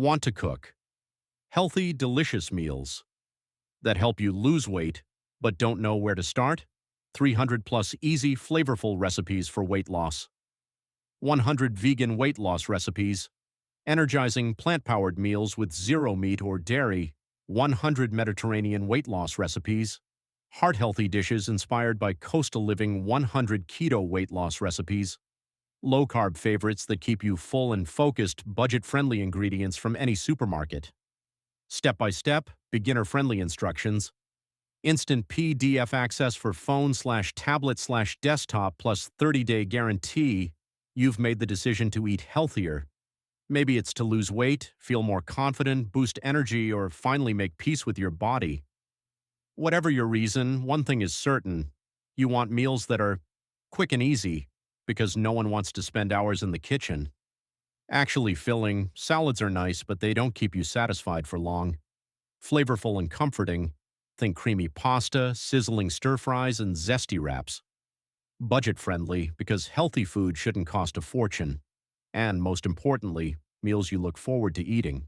Want to cook healthy, delicious meals that help you lose weight but don't know where to start? 300 plus easy, flavorful recipes for weight loss. 100 vegan weight loss recipes. Energizing plant-powered meals with zero meat or dairy. 100 Mediterranean weight loss recipes. Heart-healthy dishes inspired by coastal living. 100 keto weight loss recipes. Low-carb favorites that keep you full and focused. Budget-friendly ingredients from any supermarket. Step-by-step, beginner-friendly instructions. Instant PDF access for phone/tablet/desktop plus 30-day guarantee. You've made the decision to eat healthier. Maybe it's to lose weight, feel more confident, boost energy, or finally make peace with your body. Whatever your reason, one thing is certain. You want meals that are quick and easy, because no one wants to spend hours in the kitchen. Actually filling, salads are nice, but they don't keep you satisfied for long. Flavorful and comforting, think creamy pasta, sizzling stir-fries, and zesty wraps. Budget-friendly, because healthy food shouldn't cost a fortune. And most importantly, meals you look forward to eating.